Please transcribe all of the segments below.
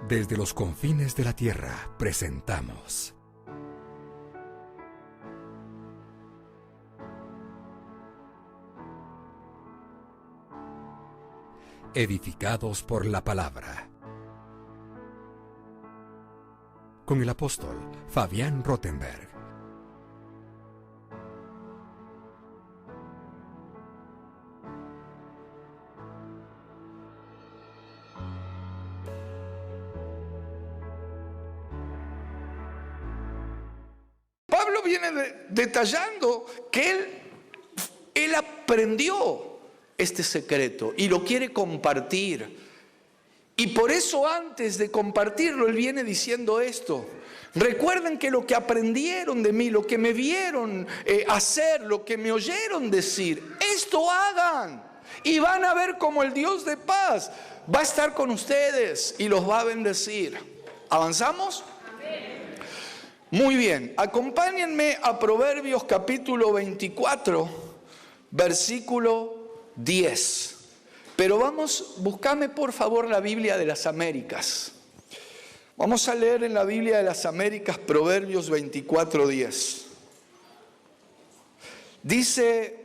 Desde los confines de la tierra presentamos Edificados por la Palabra, con el apóstol Fabián Rottenberg. Pablo viene detallando que él aprendió este secreto y lo quiere compartir. Y por eso antes de compartirlo, él viene diciendo esto. Recuerden que lo que aprendieron de mí, lo que me vieron hacer, lo que me oyeron decir, esto hagan. Y van a ver cómo el Dios de paz va a estar con ustedes y los va a bendecir. ¿Avanzamos? Muy bien, acompáñenme a Proverbios capítulo 24, versículo 10. Pero buscame por favor la Biblia de las Américas. Vamos a leer en la Biblia de las Américas Proverbios 24, 10. Dice: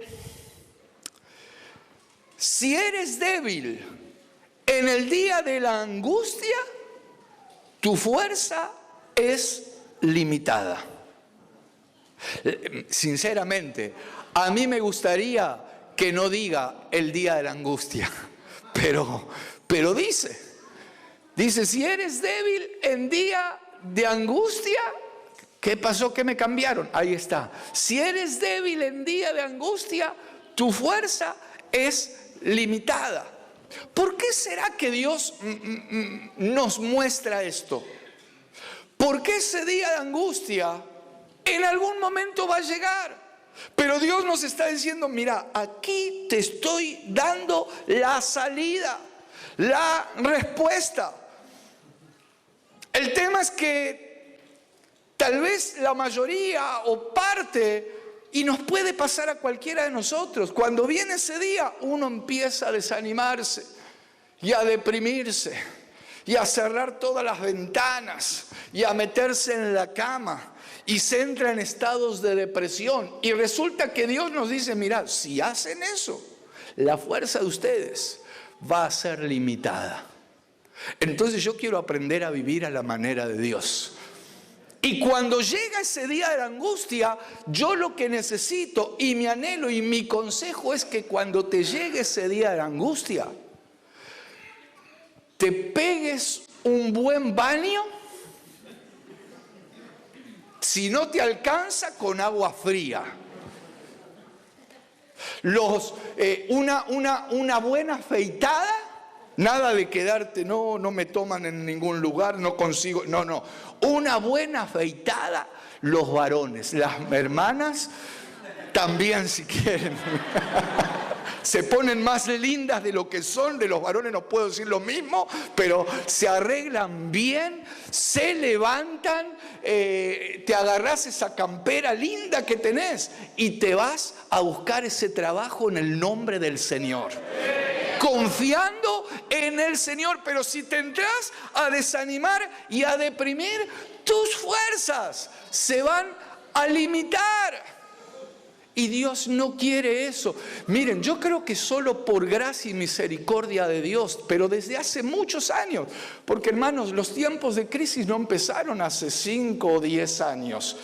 si eres débil en el día de la angustia, tu fuerza es limitada. Sinceramente, a mí me gustaría que no diga el día de la angustia, pero dice, si eres débil en día de angustia, ¿qué pasó? ¿Qué me cambiaron? Ahí está. Si eres débil en día de angustia, tu fuerza es limitada. ¿Por qué será que Dios nos muestra esto? Porque ese día de angustia en algún momento va a llegar. Pero Dios nos está diciendo, mira, aquí te estoy dando la salida, la respuesta. El tema es que tal vez la mayoría o parte, y nos puede pasar a cualquiera de nosotros, cuando viene ese día uno empieza a desanimarse y a deprimirse y a cerrar todas las ventanas y a meterse en la cama. Y se entra en estados de depresión. Y resulta que Dios nos dice, mira, si hacen eso, la fuerza de ustedes va a ser limitada. Entonces yo quiero aprender a vivir a la manera de Dios. Y cuando llega ese día de la angustia, yo lo que necesito y mi anhelo y mi consejo es que cuando te llegue ese día de la angustia, te pegues un buen baño. Si no te alcanza, con agua fría. Una buena afeitada. Nada de quedarte, no me toman en ningún lugar, no consigo. No. Una buena afeitada, los varones. Las hermanas también, si quieren. Se ponen más lindas de lo que son. De los varones no puedo decir lo mismo, pero se arreglan bien, se levantan, te agarrás esa campera linda que tenés y te vas a buscar ese trabajo en el nombre del Señor, confiando en el Señor. Pero si te entras a desanimar y a deprimir, tus fuerzas se van a limitar. Y Dios no quiere eso. Miren, yo creo que solo por gracia y misericordia de Dios, pero desde hace muchos años, porque hermanos, los tiempos de crisis no empezaron hace 5 o 10 años.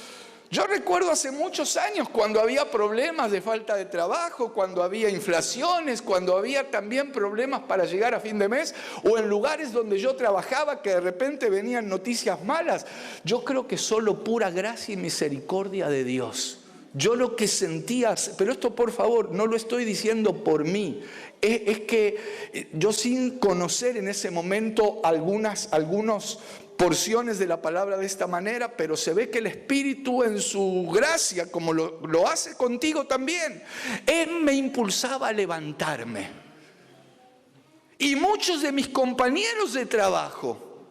Yo recuerdo hace muchos años cuando había problemas de falta de trabajo, cuando había inflaciones, cuando había también problemas para llegar a fin de mes, o en lugares donde yo trabajaba que de repente venían noticias malas. Yo creo que solo pura gracia y misericordia de Dios. Yo lo que sentía, pero esto por favor, no lo estoy diciendo por mí, es que yo sin conocer en ese momento algunas porciones de la palabra de esta manera, pero se ve que el Espíritu en su gracia, como lo hace contigo también, Él me impulsaba a levantarme. Y muchos de mis compañeros de trabajo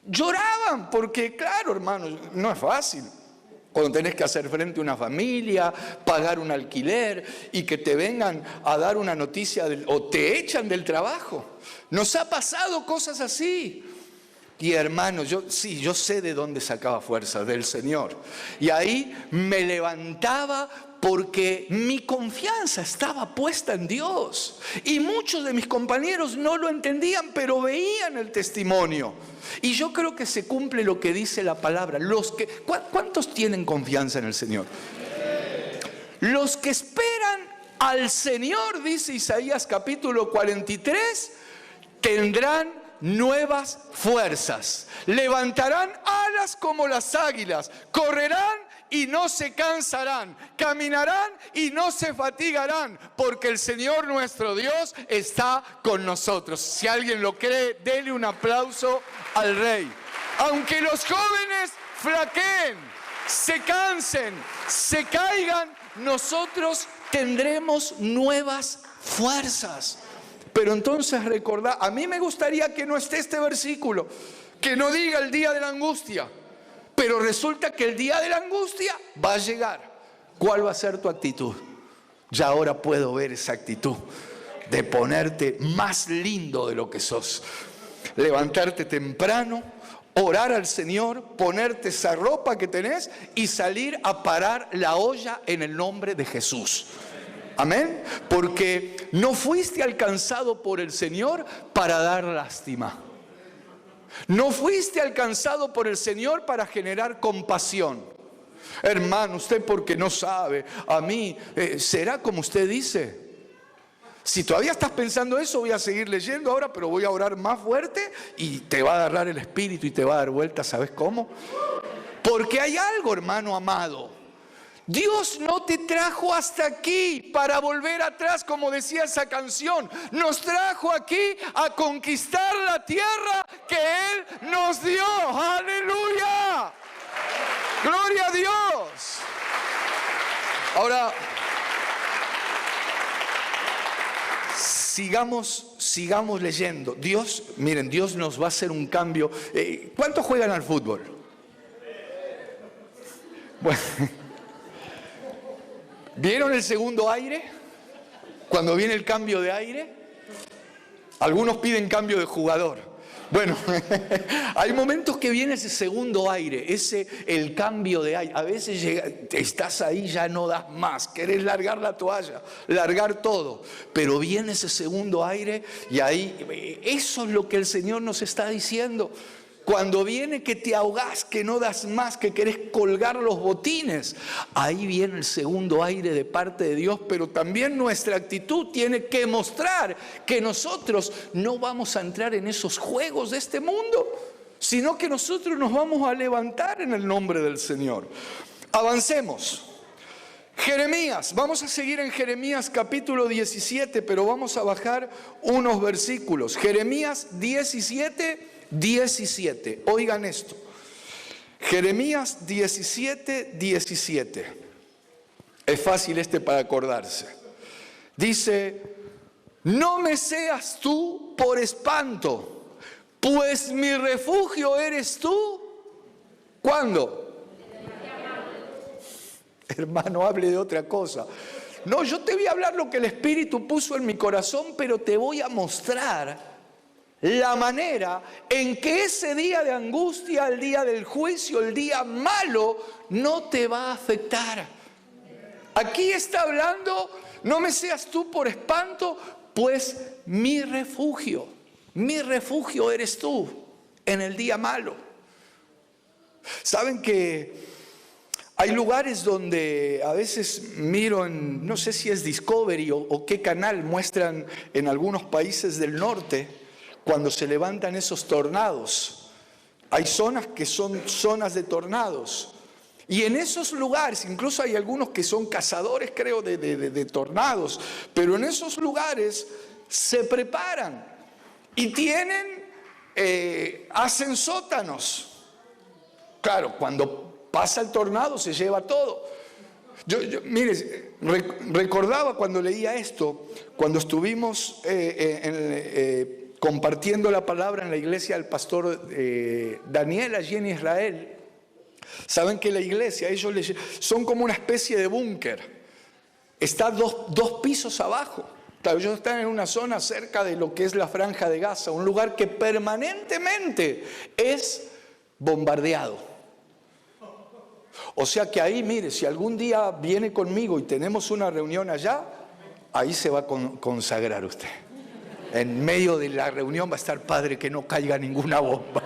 lloraban porque, claro, hermanos, no es fácil. Cuando tenés que hacer frente a una familia, pagar un alquiler y que te vengan a dar una noticia o te echan del trabajo. Nos ha pasado cosas así. Y hermano, yo sé de dónde sacaba fuerza, del Señor. Y ahí me levantaba porque mi confianza estaba puesta en Dios. Y muchos de mis compañeros no lo entendían, pero veían el testimonio. Y yo creo que se cumple lo que dice la palabra. ¿Cuántos tienen confianza en el Señor? Los que esperan al Señor, dice Isaías capítulo 43, tendrán nuevas fuerzas, levantarán alas como las águilas, correrán y no se cansarán, caminarán y no se fatigarán, porque el Señor nuestro Dios está con nosotros. Si alguien lo cree, dele un aplauso al Rey. Aunque los jóvenes flaqueen, se cansen, se caigan, nosotros tendremos nuevas fuerzas. Pero entonces recordá, a mí me gustaría que no esté este versículo, que no diga el día de la angustia, pero resulta que el día de la angustia va a llegar. ¿Cuál va a ser tu actitud? Ya ahora puedo ver esa actitud de ponerte más lindo de lo que sos, levantarte temprano, orar al Señor, ponerte esa ropa que tenés y salir a parar la olla en el nombre de Jesús. Amén. Porque no fuiste alcanzado por el Señor para dar lástima. No fuiste alcanzado por el Señor para generar compasión. Hermano, usted porque no sabe, a mí, ¿será como usted dice? Si todavía estás pensando eso, voy a seguir leyendo ahora, pero voy a orar más fuerte y te va a agarrar el espíritu y te va a dar vuelta, ¿sabes cómo? Porque hay algo, hermano amado. Dios no te trajo hasta aquí para volver atrás, como decía esa canción. Nos trajo aquí a conquistar la tierra que Él nos dio. ¡Aleluya! ¡Gloria a Dios! Ahora, sigamos leyendo. Dios, miren, Dios nos va a hacer un cambio. ¿Cuántos juegan al fútbol? Bueno. ¿Vieron el segundo aire? Cuando viene el cambio de aire, algunos piden cambio de jugador. Bueno, hay momentos que viene ese segundo aire, el cambio de aire. A veces estás ahí, ya no das más, querés largar la toalla, largar todo. Pero viene ese segundo aire y ahí, eso es lo que el Señor nos está diciendo. Cuando viene que te ahogás, que no das más, que querés colgar los botines, ahí viene el segundo aire de parte de Dios, pero también nuestra actitud tiene que mostrar que nosotros no vamos a entrar en esos juegos de este mundo, sino que nosotros nos vamos a levantar en el nombre del Señor. Avancemos. Jeremías, vamos a seguir en Jeremías capítulo 17, pero vamos a bajar unos versículos. Jeremías 17. Oigan esto. Jeremías 17. Es fácil para acordarse. Dice: no me seas tú por espanto, pues mi refugio eres tú. ¿Cuándo? Hermano, hable de otra cosa. No, yo te voy a hablar lo que el Espíritu puso en mi corazón, pero te voy a mostrar la manera en que ese día de angustia, el día del juicio, el día malo, no te va a afectar. Aquí está hablando: no me seas tú por espanto, pues mi refugio eres tú en el día malo. Saben que hay lugares donde a veces miro no sé si es Discovery o qué canal, muestran en algunos países del norte cuando se levantan esos tornados. Hay zonas que son zonas de tornados. Y en esos lugares, incluso hay algunos que son cazadores, creo, de tornados. Pero en esos lugares se preparan y hacen sótanos. Claro, cuando pasa el tornado se lleva todo. Mire, recordaba cuando leía esto, cuando estuvimos compartiendo la palabra en la iglesia del pastor Daniel allí en Israel. Saben que la iglesia, son como una especie de búnker. Está dos pisos abajo. Claro, ellos están en una zona cerca de lo que es la Franja de Gaza, un lugar que permanentemente es bombardeado. O sea que ahí, mire, si algún día viene conmigo y tenemos una reunión allá, ahí se va a consagrar usted. En medio de la reunión va a estar, Padre, que no caiga ninguna bomba.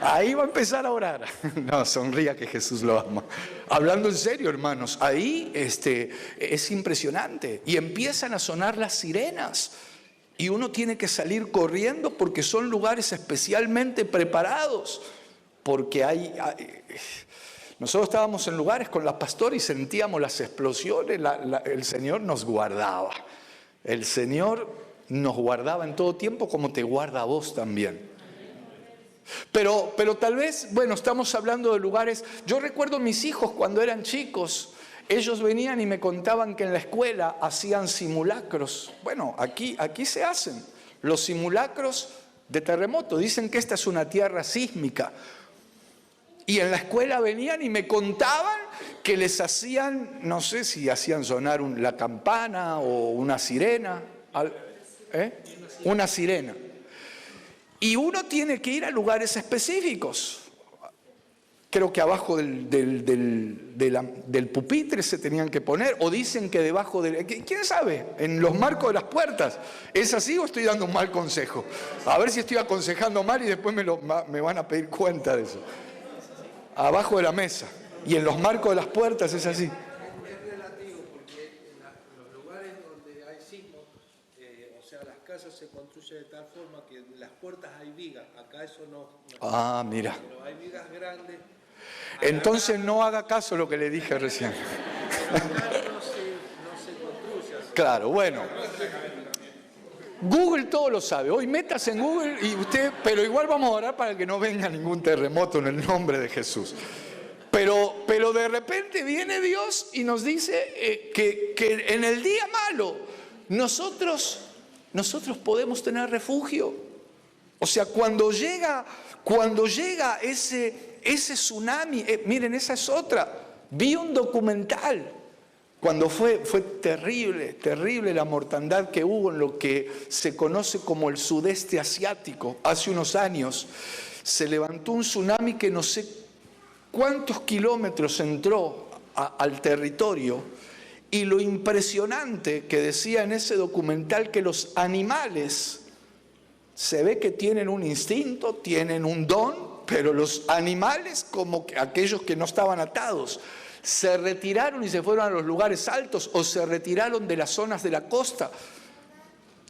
Ahí va a empezar a orar. No, sonría que Jesús lo ama. Hablando en serio, hermanos, ahí es impresionante. Y empiezan a sonar las sirenas. Y uno tiene que salir corriendo porque son lugares especialmente preparados. Porque nosotros estábamos en lugares con la pastora y sentíamos las explosiones. El Señor nos guardaba. El Señor nos guardaba en todo tiempo como te guarda a vos también. Pero tal vez, bueno, estamos hablando de lugares. Yo recuerdo mis hijos cuando eran chicos, ellos venían y me contaban que en la escuela hacían simulacros. Bueno, aquí se hacen los simulacros de terremoto. Dicen que esta es una tierra sísmica. Y en la escuela venían y me contaban que les hacían, no sé si hacían sonar la campana o una sirena. Una sirena. Y uno tiene que ir a lugares específicos. Creo que abajo del pupitre se tenían que poner, o dicen que debajo ¿quién sabe? En los marcos de las puertas. ¿Es así o estoy dando un mal consejo? A ver si estoy aconsejando mal y después me van a pedir cuenta de eso. Abajo de la mesa. Y en los marcos de las puertas es así. Se construye de tal forma que en las puertas hay vigas, acá eso no. Ah, mira. Pero hay vigas grandes. Entonces no haga caso a lo que le dije recién. Acá no se construye así. Claro, bueno. Google todo lo sabe. Hoy métase en Google y usted, pero igual vamos a orar para que no venga ningún terremoto en el nombre de Jesús. Pero de repente viene Dios y nos dice que en el día malo nosotros podemos tener refugio. O sea, cuando llega ese tsunami, miren, esa es otra. Vi un documental cuando fue terrible la mortandad que hubo en lo que se conoce como el sudeste asiático. Hace unos años se levantó un tsunami que no sé cuántos kilómetros entró al territorio. Y lo impresionante que decía en ese documental, que los animales se ve que tienen un instinto, tienen un don, pero los animales, como aquellos que no estaban atados, se retiraron y se fueron a los lugares altos o se retiraron de las zonas de la costa.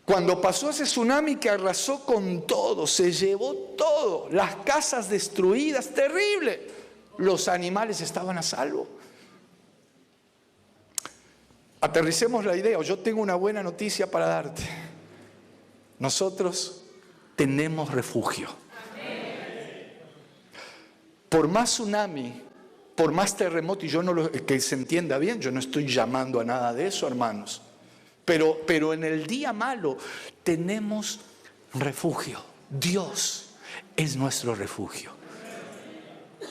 Cuando pasó ese tsunami que arrasó con todo, se llevó todo, las casas destruidas, terrible, los animales estaban a salvo. Aterricemos la idea. Yo tengo una buena noticia para darte. Nosotros tenemos refugio. Por más tsunami, por más terremoto, y que se entienda bien, yo no estoy llamando a nada de eso, hermanos. Pero en el día malo tenemos refugio. Dios es nuestro refugio.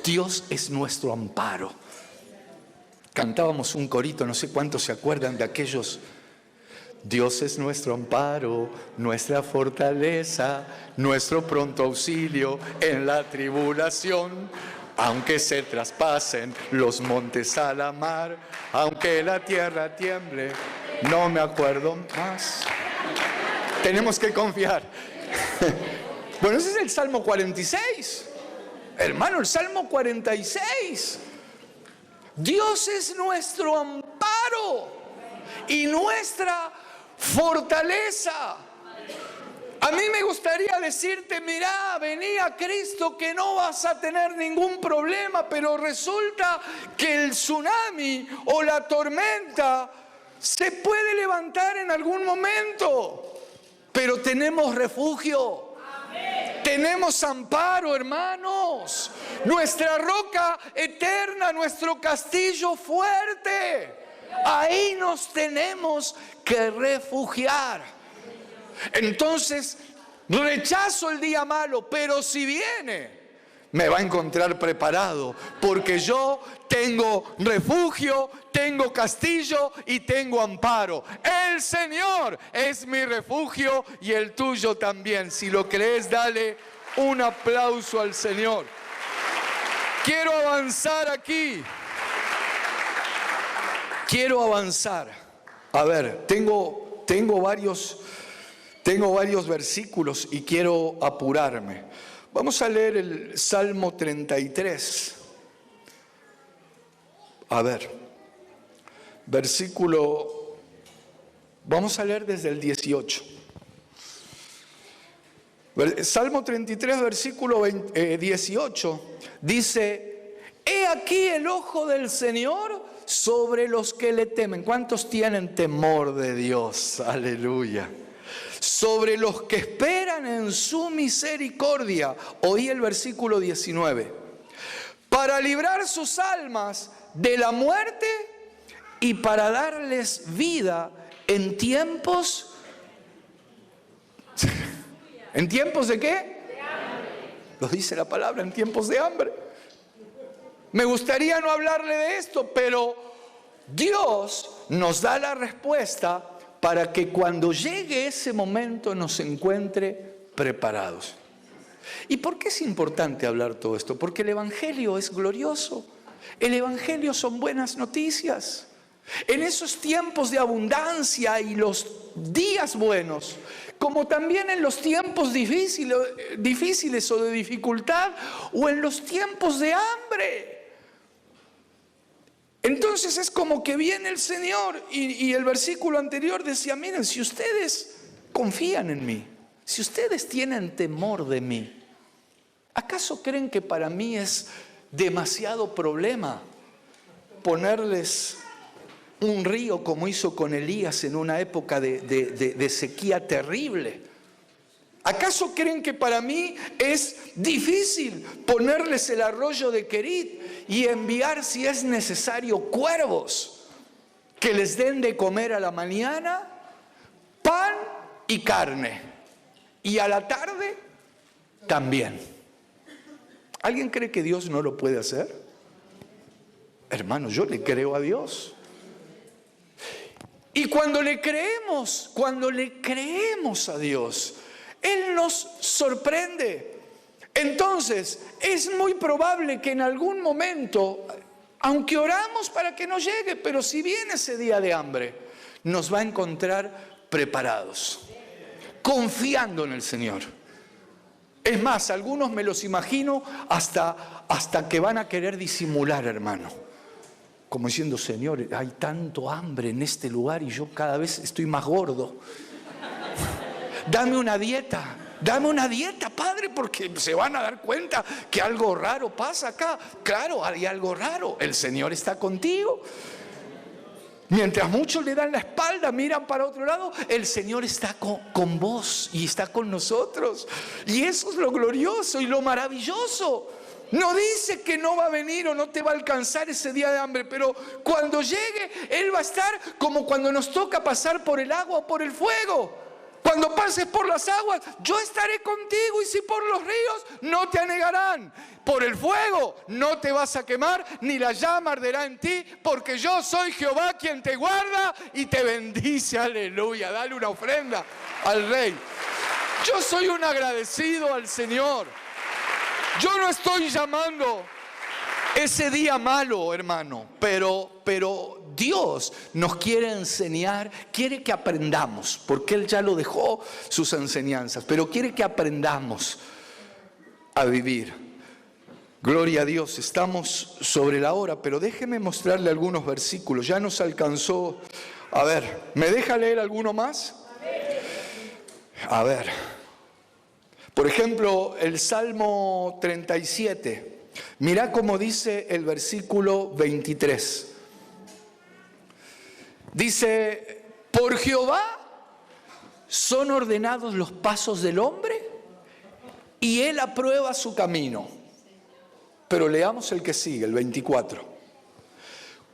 Dios es nuestro amparo. Cantábamos un corito, no sé cuántos se acuerdan de aquellos. Dios es nuestro amparo, nuestra fortaleza, nuestro pronto auxilio en la tribulación. Aunque se traspasen los montes a la mar, aunque la tierra tiemble, no me acuerdo más. Tenemos que confiar. Bueno, ese es el Salmo 46. Hermano, el Salmo 46. Dios es nuestro amparo y nuestra fortaleza. A mí me gustaría decirte, mirá, vení a Cristo que no vas a tener ningún problema, pero resulta que el tsunami o la tormenta se puede levantar en algún momento, pero tenemos refugio. Tenemos amparo, hermanos. Nuestra roca eterna, nuestro castillo fuerte. Ahí nos tenemos que refugiar. Entonces, rechazo el día malo, pero si viene, me va a encontrar preparado, porque yo tengo refugio, tengo castillo y tengo amparo. El Señor es mi refugio y el tuyo también. Si lo crees, dale un aplauso al Señor. Quiero avanzar aquí. Quiero avanzar. A ver, tengo varios versículos y quiero apurarme. Vamos a leer el Salmo 33. A ver, vamos a leer desde el 18. Salmo 33, versículo 18, dice: he aquí el ojo del Señor sobre los que le temen. ¿Cuántos tienen temor de Dios? Aleluya. Sobre los que esperan en su misericordia. Oí el versículo 19. Para librar sus almas de la muerte y para darles vida en tiempos... ¿En tiempos de qué? De hambre. Lo dice la palabra, en tiempos de hambre. Me gustaría no hablarle de esto, pero Dios nos da la respuesta para que cuando llegue ese momento nos encuentre preparados. ¿Y por qué es importante hablar todo esto? Porque el Evangelio es glorioso. El Evangelio son buenas noticias. En esos tiempos de abundancia y los días buenos, como también en los tiempos difíciles o de dificultad, o en los tiempos de hambre. Entonces es como que viene el Señor y el versículo anterior decía: miren, si ustedes confían en mí, si ustedes tienen temor de mí, ¿acaso creen que para mí es demasiado problema ponerles un río como hizo con Elías en una época de sequía terrible? ¿Acaso creen que para mí es difícil ponerles el arroyo de Querit y enviar, si es necesario, cuervos que les den de comer a la mañana pan y carne, y a la tarde también? ¿Alguien cree que Dios no lo puede hacer? Hermano, yo le creo a Dios. Y cuando le creemos a Dios, Él nos sorprende. Entonces, es muy probable que en algún momento, aunque oramos para que no llegue, pero si viene ese día de hambre, nos va a encontrar preparados, confiando en el Señor. Es más, algunos me los imagino hasta que van a querer disimular, hermano. Como diciendo: Señor, hay tanto hambre en este lugar y yo cada vez estoy más gordo. Dame una dieta, Padre, porque se van a dar cuenta que algo raro pasa acá. Claro, hay algo raro. El Señor está contigo. Mientras muchos le dan la espalda, miran para otro lado, el Señor está con vos y está con nosotros. Y eso es lo glorioso y lo maravilloso. No dice que no va a venir o no te va a alcanzar ese día de hambre, pero cuando llegue, Él va a estar como cuando nos toca pasar por el agua o por el fuego. Cuando pases por las aguas, yo estaré contigo, y si por los ríos, no te anegarán. Por el fuego no te vas a quemar, ni la llama arderá en ti, porque yo soy Jehová quien te guarda y te bendice. Aleluya, dale una ofrenda al Rey. Yo soy un agradecido al Señor. Yo no estoy llamando ese día malo, hermano, pero Dios nos quiere enseñar, quiere que aprendamos, porque Él ya lo dejó sus enseñanzas, pero quiere que aprendamos a vivir. Gloria a Dios, estamos sobre la hora, pero déjeme mostrarle algunos versículos. Ya nos alcanzó. A ver, ¿me deja leer alguno más? A ver. Por ejemplo, el Salmo 37. Mirá cómo dice el versículo 23. Dice: por Jehová son ordenados los pasos del hombre, y Él aprueba su camino. Pero leamos el que sigue, el 24.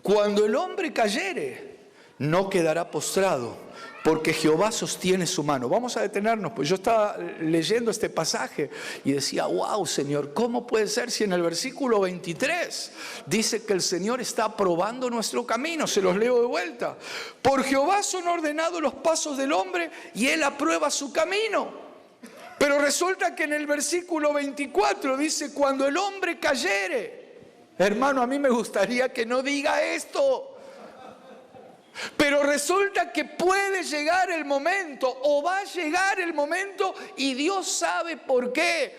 Cuando el hombre cayere, no quedará postrado, porque Jehová sostiene su mano. Vamos a detenernos, pues yo estaba leyendo este pasaje y decía, wow, Señor, ¿cómo puede ser si en el versículo 23 dice que el Señor está aprobando nuestro camino? Se los leo de vuelta. Por Jehová son ordenados los pasos del hombre y Él aprueba su camino. Pero resulta que en el versículo 24 dice, cuando el hombre cayere. Hermano, a mí me gustaría que no diga esto. Pero resulta que puede llegar el momento, o va a llegar el momento, y Dios sabe por qué.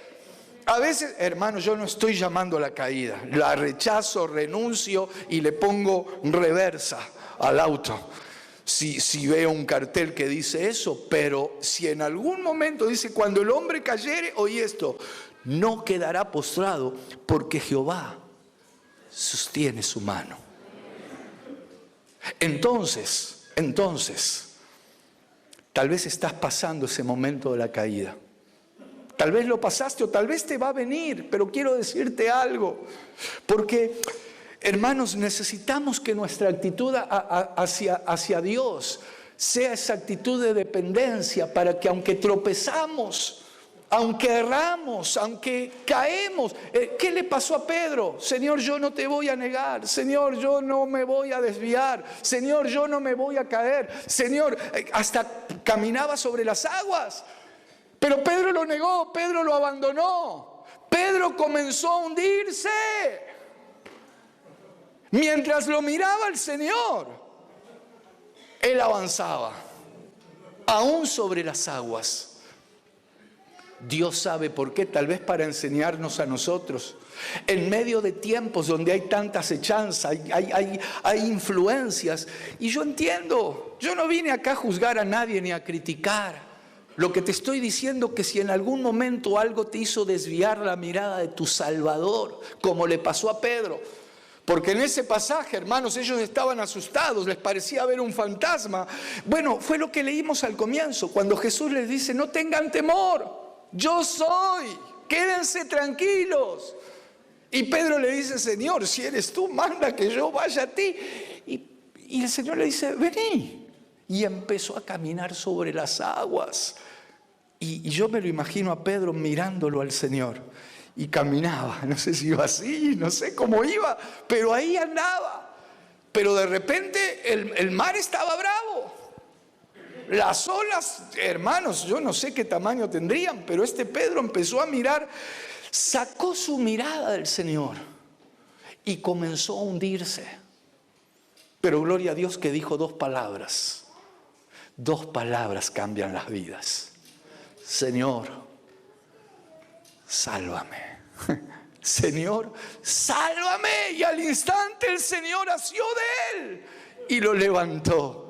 A veces, hermano, yo no estoy llamando a la caída, la rechazo, renuncio y le pongo reversa al auto. Si veo un cartel que dice eso, pero si en algún momento dice, cuando el hombre cayere, oye esto, no quedará postrado, porque Jehová sostiene su mano. Entonces, tal vez estás pasando ese momento de la caída. Tal vez lo pasaste o tal vez te va a venir, pero quiero decirte algo. Porque, hermanos, necesitamos que nuestra actitud hacia Dios sea esa actitud de dependencia para que aunque tropezamos, aunque erramos, aunque caemos. ¿Qué le pasó a Pedro? Señor, yo no te voy a negar. Señor, yo no me voy a desviar. Señor, yo no me voy a caer. Señor, hasta caminaba sobre las aguas. Pero Pedro lo negó, Pedro lo abandonó. Pedro comenzó a hundirse. Mientras lo miraba el Señor, él avanzaba, aún sobre las aguas. Dios sabe por qué, tal vez para enseñarnos a nosotros. En medio de tiempos donde hay tanta acechanza, hay influencias. Y yo entiendo, yo no vine acá a juzgar a nadie ni a criticar. Lo que te estoy diciendo que si en algún momento algo te hizo desviar la mirada de tu Salvador, como le pasó a Pedro. Porque en ese pasaje, hermanos, ellos estaban asustados, les parecía ver un fantasma. Bueno, fue lo que leímos al comienzo, cuando Jesús les dice, no tengan temor. Yo soy, quédense tranquilos. Y Pedro le dice, Señor, si eres tú, manda que yo vaya a ti. Y el Señor le dice, vení. Y empezó a caminar sobre las aguas. Y yo me lo imagino a Pedro mirándolo al Señor. Y caminaba, no sé si iba así, no sé cómo iba, pero ahí andaba. Pero de repente el mar estaba bravo. Las olas, hermanos, yo no sé qué tamaño tendrían, pero este Pedro empezó a mirar, sacó su mirada del Señor y comenzó a hundirse. Pero gloria a Dios que dijo dos palabras. Dos palabras cambian las vidas. Señor, sálvame. Señor, sálvame. Y al instante el Señor asió de él y lo levantó.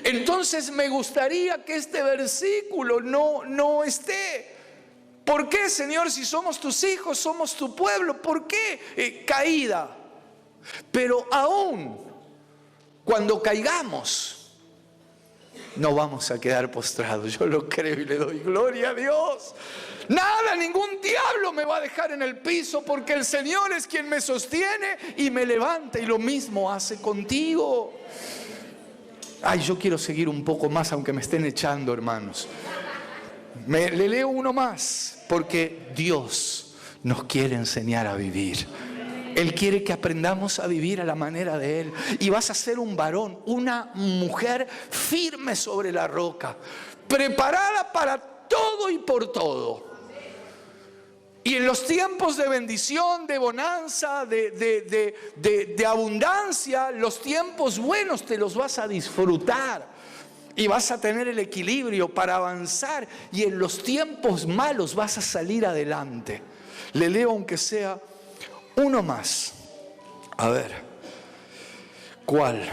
Entonces me gustaría que este versículo no esté. ¿Por qué, Señor, si somos tus hijos, somos tu pueblo? ¿Por qué caída? Pero aún cuando caigamos, no vamos a quedar postrados. Yo lo creo y le doy gloria a Dios. Nada, ningún diablo me va a dejar en el piso, porque el Señor es quien me sostiene y me levanta, y lo mismo hace contigo. Ay, yo quiero seguir un poco más, aunque me estén echando, hermanos. Le leo uno más, porque Dios nos quiere enseñar a vivir. Él quiere que aprendamos a vivir a la manera de Él. Y vas a ser un varón, una mujer firme sobre la roca, preparada para todo y por todo. Y en los tiempos de bendición, de bonanza, de abundancia, los tiempos buenos te los vas a disfrutar. Y vas a tener el equilibrio para avanzar. Y en los tiempos malos vas a salir adelante. Le leo aunque sea uno más. A ver, ¿cuál?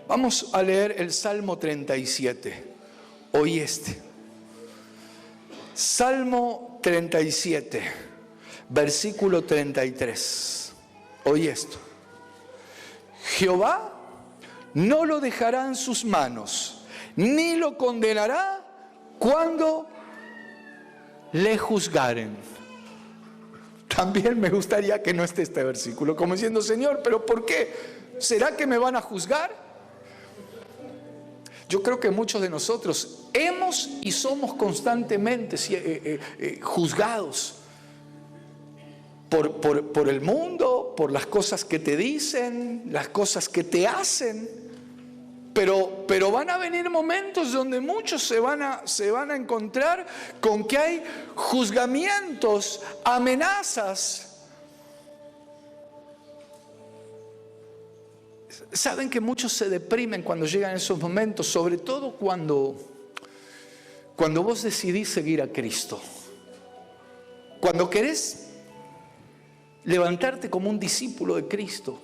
Vamos a leer el Salmo 37. Hoy Salmo 37, versículo 33. Oye esto. Jehová no lo dejará en sus manos, ni lo condenará cuando le juzgaren. También me gustaría que no esté este versículo, como diciendo, Señor, ¿pero por qué? ¿Será que me van a juzgar? Yo creo que muchos de nosotros hemos y somos constantemente juzgados por el mundo, por las cosas que te dicen, las cosas que te hacen. Pero van a venir momentos donde muchos se van a encontrar con que hay juzgamientos, amenazas. Saben que muchos se deprimen cuando llegan esos momentos, sobre todo cuando vos decidís seguir a Cristo. Cuando querés levantarte como un discípulo de Cristo.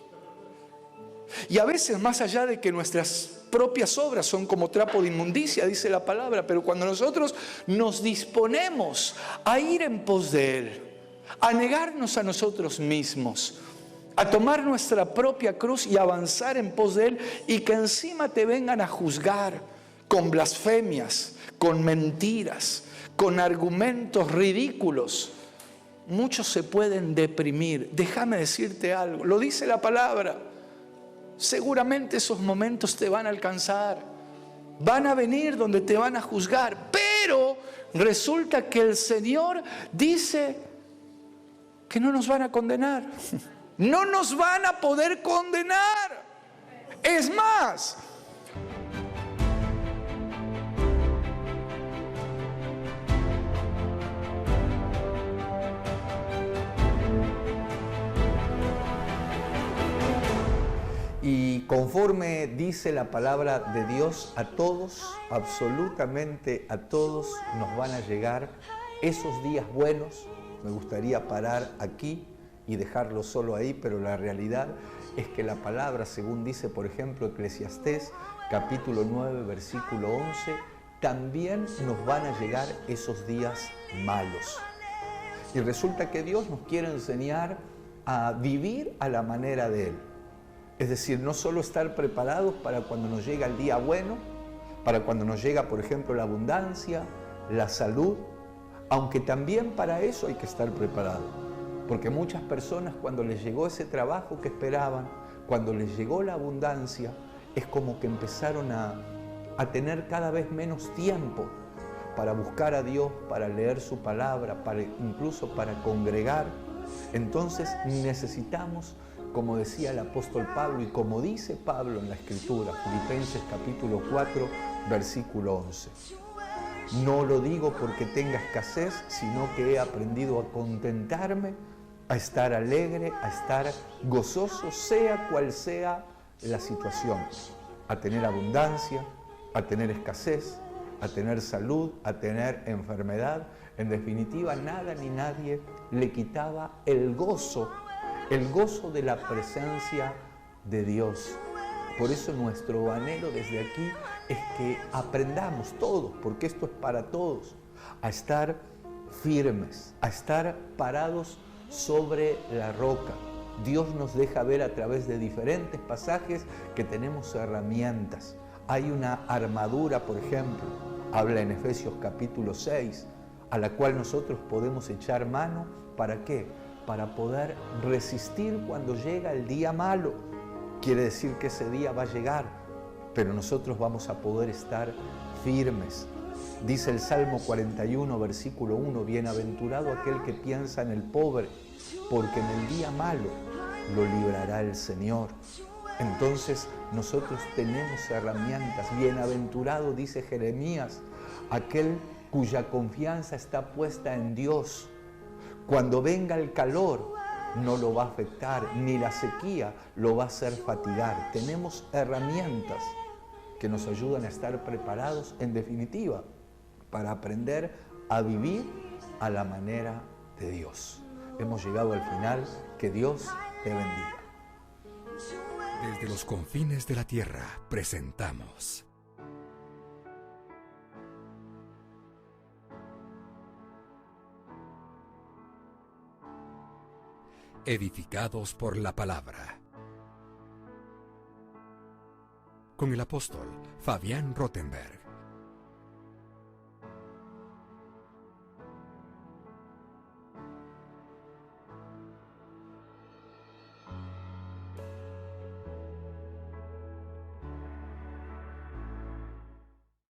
Y a veces, más allá de que nuestras propias obras son como trapo de inmundicia, dice la palabra, pero cuando nosotros nos disponemos a ir en pos de Él, a negarnos a nosotros mismos, a tomar nuestra propia cruz y avanzar en pos de Él, y que encima te vengan a juzgar con blasfemias, con mentiras, con argumentos ridículos, muchos se pueden deprimir. Déjame decirte algo, lo dice la palabra. Seguramente esos momentos te van a alcanzar, van a venir donde te van a juzgar, pero resulta que el Señor dice que no nos van a condenar, no nos van a poder condenar. Es más, y conforme dice la palabra de Dios, a todos, absolutamente a todos, nos van a llegar esos días buenos. Me gustaría parar aquí y dejarlo solo ahí, pero la realidad es que la palabra, según dice, por ejemplo, Eclesiastés, capítulo 9, versículo 11, también nos van a llegar esos días malos. Y resulta que Dios nos quiere enseñar a vivir a la manera de Él. Es decir, no solo estar preparados para cuando nos llega el día bueno, para cuando nos llega, por ejemplo, la abundancia, la salud, aunque también para eso hay que estar preparados. Porque muchas personas, cuando les llegó ese trabajo que esperaban, cuando les llegó la abundancia, es como que empezaron a tener cada vez menos tiempo para buscar a Dios, para leer su palabra, incluso para congregar. Entonces necesitamos, como decía el apóstol Pablo y como dice Pablo en la Escritura, Filipenses capítulo 4, versículo 11. No lo digo porque tenga escasez, sino que he aprendido a contentarme, a estar alegre, a estar gozoso, sea cual sea la situación. A tener abundancia, a tener escasez, a tener salud, a tener enfermedad. En definitiva, nada ni nadie le quitaba el gozo de la presencia de Dios. Por eso nuestro anhelo desde aquí es que aprendamos todos, porque esto es para todos, a estar firmes, a estar parados sobre la roca. Dios nos deja ver a través de diferentes pasajes que tenemos herramientas. Hay una armadura, por ejemplo, habla en Efesios capítulo 6, a la cual nosotros podemos echar mano. ¿Para qué? Para poder resistir cuando llega el día malo. Quiere decir que ese día va a llegar, pero nosotros vamos a poder estar firmes. Dice el Salmo 41, versículo 1, bienaventurado aquel que piensa en el pobre, porque en el día malo lo librará el Señor. Entonces nosotros tenemos herramientas. Bienaventurado, dice Jeremías, aquel cuya confianza está puesta en Dios. Cuando venga el calor, no lo va a afectar, ni la sequía lo va a hacer fatigar. Tenemos herramientas que nos ayudan a estar preparados, en definitiva, para aprender a vivir a la manera de Dios. Hemos llegado al final. Que Dios te bendiga. Desde los confines de la tierra presentamos Edificados por la Palabra, con el apóstol Fabián Rottenberg.